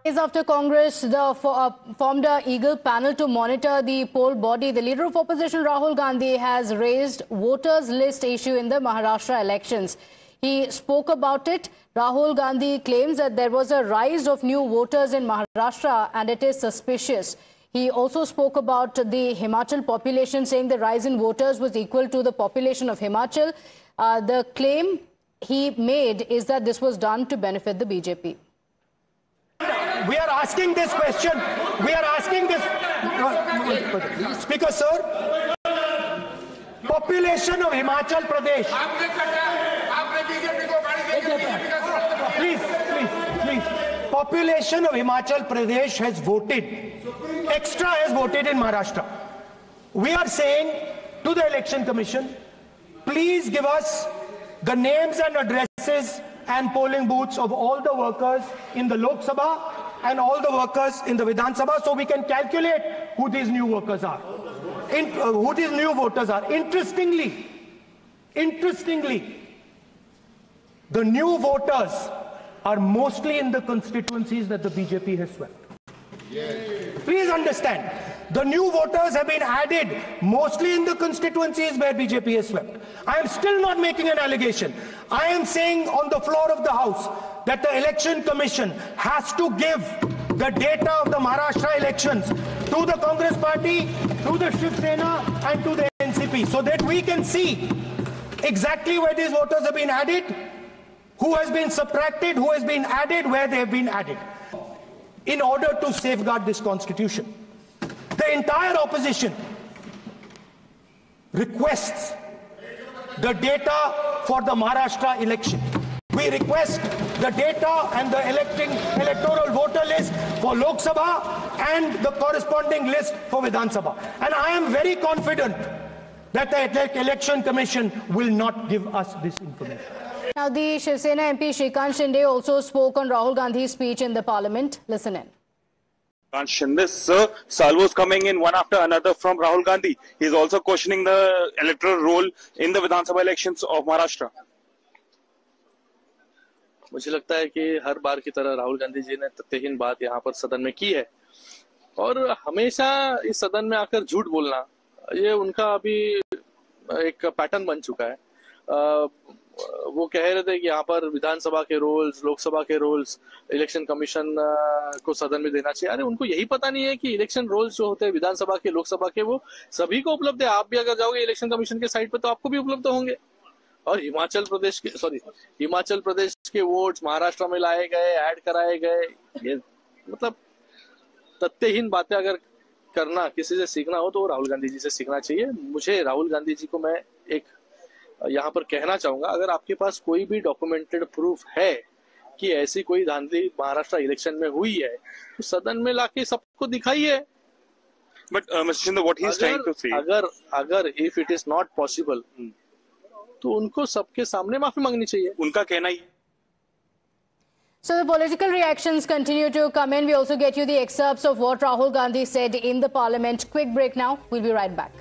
Days after Congress formed a Eagle panel to monitor the poll body, the leader of opposition Rahul Gandhi has raised voters list issue in the Maharashtra elections. He spoke about it. Rahul Gandhi claims that there was a rise of new voters in Maharashtra and it is suspicious. He also spoke about the Himachal population, saying the rise in voters was equal to the population of Himachal. The claim he made is that this was done to benefit the BJP. We are asking this question. We are asking this. Speaker, sir. Population of Himachal Pradesh. Please. Population of Himachal Pradesh has voted. Extra has voted in Maharashtra. We are saying to the Election Commission, please give us the names and addresses and polling booths of all the workers in the Lok Sabha and all the workers in the Vidhan Sabha, so we can calculate who these new workers are, who these new voters are. Interestingly, the new voters are mostly in the constituencies that the BJP has swept. Please understand, the new voters have been added mostly in the constituencies where BJP has swept. I am still not making an allegation. I am saying on the floor of the House that the Election Commission has to give the data of the Maharashtra elections to the Congress Party, to the Shiv Sena and to the NCP, so that we can see exactly where these voters have been added, who has been subtracted, who has been added, where they have been added, in order to safeguard this constitution. The entire opposition requests the data for the Maharashtra election. We request the data and the electoral voter list for Lok Sabha and the corresponding list for Vidhan Sabha. And I am very confident that the Election Commission will not give us this information. Now, the Shiv Sena MP Shrikant Shinde also spoke on Rahul Gandhi's speech in the parliament. Listen in. Shinde, sir, salvos coming in one after another from Rahul Gandhi. He is also questioning the electoral role in the Vidhan Sabha elections of Maharashtra. मुझे लगता है कि हर बार की तरह राहुल गांधी जी ने तथ्यहीन बात यहाँ पर सदन में की है और हमेशा इस सदन में आकर झूठ बोलना ये उनका अभी एक पैटर्न बन चुका है। वो कह रहे थे कि यहाँ पर विधानसभा के रोल्स, लोकसभा के रोल्स इलेक्शन कमीशन को सदन में देना चाहिए। अरे उनको यही पता नहीं है कि इलेक्शन रोल्स जो होते हैं विधानसभा के, लोकसभा के, वो सभी को उपलब्ध है। आप भी अगर जाओगे इलेक्शन कमीशन के साइट पे तो आपको भी उपलब्ध होंगे। और हिमाचल प्रदेश के वोट्स महाराष्ट्र में लाए गए, ऐड कराए गए, ये मतलब तथ्यहीन बातें अगर करना किसी से सीखना हो तो राहुल गांधी जी से सीखना चाहिए। मुझे राहुल गांधी जी को मैं एक यहाँ पर कहना चाहूंगा, अगर आपके पास कोई भी डॉक्यूमेंटेड प्रूफ है कि ऐसी कोई धांधली महाराष्ट्र इलेक्शन में हुई है तो सदन में लाके सबको दिखाइए। But mister Shinde, what he is trying to say, अगर if it is not possible तो उनको सबके सामने माफी मांगनी चाहिए। उनका कहना ही। So the political reactions continue to come in. We also get you the excerpts of what Rahul Gandhi said in the parliament. Quick break now. We'll be right back.